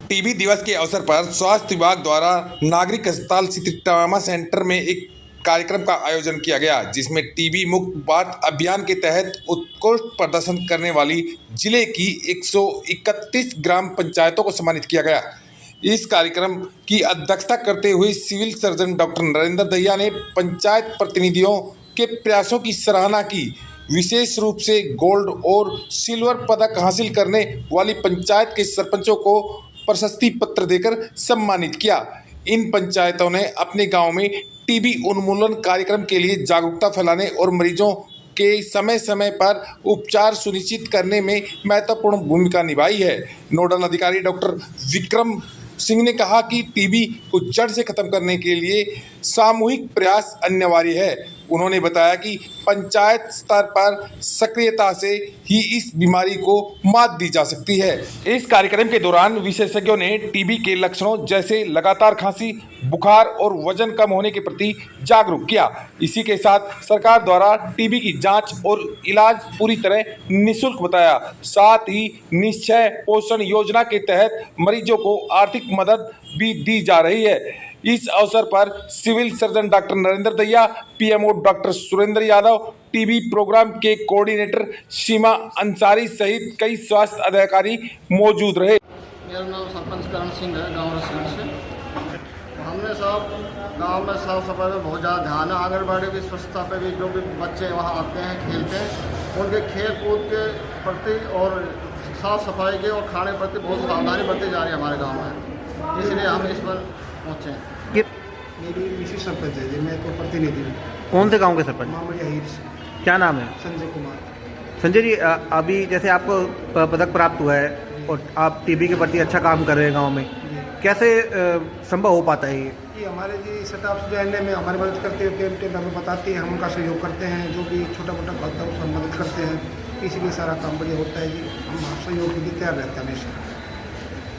TB दिवस के अवसर पर स्वास्थ्य विभाग द्वारा नागरिक अस्पताल स्थित ट्रामा सेंटर में एक कार्यक्रम का आयोजन किया गया, जिसमें टीबी मुक्त भारत अभियान के तहत उत्कृष्ट प्रदर्शन करने वाली जिले की 131 ग्राम पंचायतों को सम्मानित किया गया। इस कार्यक्रम की अध्यक्षता करते हुए civil surgeon doctor Narendra Dahiya ने पंचायत प्रतिनिधियों के प्रयासों की सराहना की। विशेष रूप से गोल्ड और सिल्वर पदक हासिल करने वाली पंचायत के सरपंचों को प्रशस्ति पत्र देकर सम्मानित किया। इन पंचायतों ने अपने गांव में टीबी उन्मूलन कार्यक्रम के लिए जागरूकता फैलाने और मरीजों के समय समय पर उपचार सुनिश्चित करने में महत्वपूर्ण भूमिका निभाई है। नोडल अधिकारी डॉक्टर विक्रम सिंह ने कहा कि टीबी को जड़ से खत्म करने के लिए सामूहिक प्रयास अनिवार्य है। उन्होंने बताया कि पंचायत स्तर पर सक्रियता से ही इस बीमारी को मात दी जा सकती है। इस कार्यक्रम के दौरान विशेषज्ञों ने टीबी के लक्षणों जैसे लगातार खांसी, बुखार और वजन कम होने के प्रति जागरूक किया। इसी के साथ सरकार द्वारा टीबी की जांच और इलाज पूरी तरह निःशुल्क बताया। साथ ही निश्चय पोषण योजना के तहत मरीजों को आर्थिक मदद भी दी जा रही है। इस अवसर पर civil surgeon doctor Narendra Dahiya, PMO doctor Surendra Yadav, TB programme के कोऑर्डिनेटर सीमा अंसारी सहित कई स्वास्थ्य अधिकारी मौजूद रहे। मेरा नाम सरपंच करण सिंह है, गाँव रसगढ़ से। हमने सब गांव में साफ सफाई में बहुत ज़्यादा ध्यान है। आंगनबाड़ी की स्वच्छता पे भी जो भी बच्चे वहाँ आते हैं खेलते हैं, उनके खेल कूद के प्रति और साफ सफाई के और खाने के प्रति बहुत सावधानी बरती जा रही है हमारे गाँव में, इसलिए हम इस पर पहुँचे हैं। मेरी मिसी सरपंच है जी, मैं तो प्रतिनिधि हूँ। कौन से गांव के सरपंच? मामड़ी हीर से। क्या नाम है? संजय कुमार। संजय जी, अभी जैसे आपको पदक प्राप्त हुआ है और आप टीबी के प्रति अच्छा काम कर रहे हैं गांव में, कैसे संभव हो पाता है ये? हमारे जी स्टाफ जो है में हमारी मदद करते हैं, टेम हमें बताती है, हम उनका सहयोग करते हैं। जो भी छोटा मोटा खाता है उसका मदद करते हैं, इसीलिए सारा काम बढ़िया होता है जी। हम सहयोग के लिए तैयार रहते हैं हमेशा।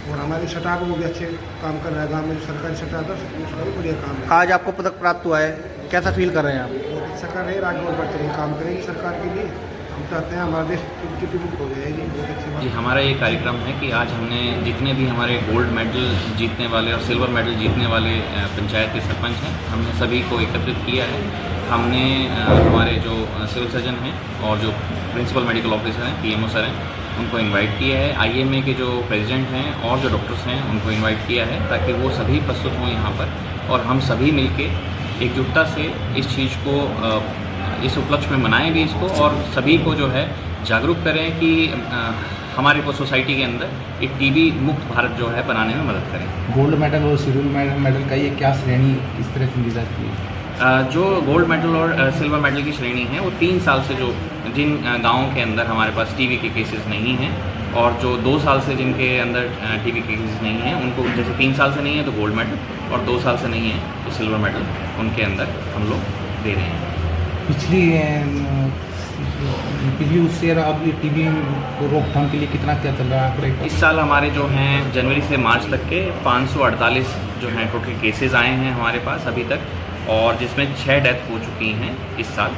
और हमारे स्टाफ वो भी अच्छे काम कर रहा है। गाँव में सरकारी स्टाफ है, उसका भी बढ़िया काम है। आज आपको पदक प्राप्त हुआ है, कैसा फील कर रहे हैं आप? बहुत अच्छा कर रहे हैं, आगे और बढ़ते रहे, काम करेंगे सरकार के लिए। हम चाहते हैं हमारा देश मुक्त हो जाएगी। बहुत अच्छी बात जी, हमारा ये कार्यक्रम है कि आज हमने जितने भी हमारे गोल्ड मेडल जीतने वाले और सिल्वर मेडल जीतने वाले पंचायत के सरपंच हैं, हमने सभी को एकत्रित किया है। हमने हमारे जो सिविल सर्जन हैं और जो प्रिंसिपल मेडिकल ऑफिसर हैं, पीएमओ सर हैं, उनको इनवाइट किया है। आईएमए के जो प्रेसिडेंट हैं और जो डॉक्टर्स हैं, उनको इनवाइट किया है ताकि वो सभी प्रस्तुत हों यहाँ पर और हम सभी मिलके एकजुटता से इस चीज़ को इस उपलक्ष्य में मनाएं भी इसको, और सभी को जो है जागरूक करें कि हमारे को सोसाइटी के अंदर एक टीबी मुक्त भारत जो है बनाने में मदद करें। गोल्ड मेडल और सिल्वर मेडल का ये क्या श्रेणी इस तरह से दी जाती है? जो गोल्ड मेडल और सिल्वर मेडल की श्रेणी है वो 3 साल से जो जिन गाँवों के अंदर हमारे पास टीबी के केसेस नहीं हैं और जो 2 साल से जिनके अंदर टीबी के केसेस नहीं हैं, उनको जैसे 3 साल से नहीं है तो गोल्ड मेडल और 2 साल से नहीं है तो सिल्वर मेडल उनके अंदर हम लोग दे रहे हैं। पिछली उससे अब टीबी को रोकथाम के लिए कितना क्या चल रहा है? इस साल हमारे जो हैं जनवरी से मार्च तक के 548 जो हैं टोटल केसेस आए हैं हमारे पास अभी तक, और जिसमें 6 डेथ हो चुकी हैं इस साल।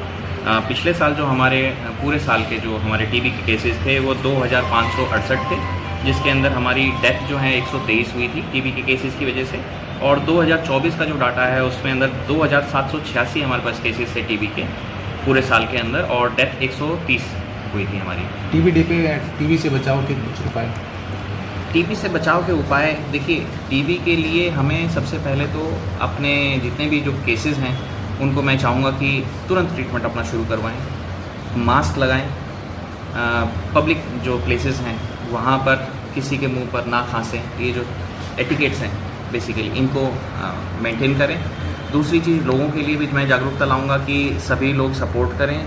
पिछले साल जो हमारे पूरे साल के जो हमारे टीबी के केसेस थे वो 2568 थे, जिसके अंदर हमारी डेथ जो है 123 हुई थी टीबी के केसेस की वजह से, और 2024 का जो डाटा है उसमें अंदर 2786 हमारे पास केसेस थे टीबी के पूरे साल के अंदर, और डेथ 130 हुई थी हमारी। टीबी से बचाव के कुछ उपाय? टीबी से बचाव के उपाय देखिए, टीबी के लिए हमें सबसे पहले तो अपने जितने भी जो केसेस हैं उनको मैं चाहूँगा कि तुरंत ट्रीटमेंट अपना शुरू करवाएं, मास्क लगाएं, पब्लिक जो प्लेसेस हैं वहाँ पर किसी के मुंह पर ना खांसें, ये जो एटिकेट्स हैं बेसिकली इनको मेंटेन करें। दूसरी चीज़, लोगों के लिए भी मैं जागरूकता लाऊंगा कि सभी लोग सपोर्ट करें,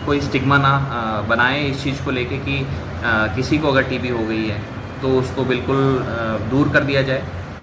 कोई स्टिग्मा ना बनाएं इस चीज़ को लेके कि किसी को अगर टीबी हो गई है तो उसको बिल्कुल दूर कर दिया जाए।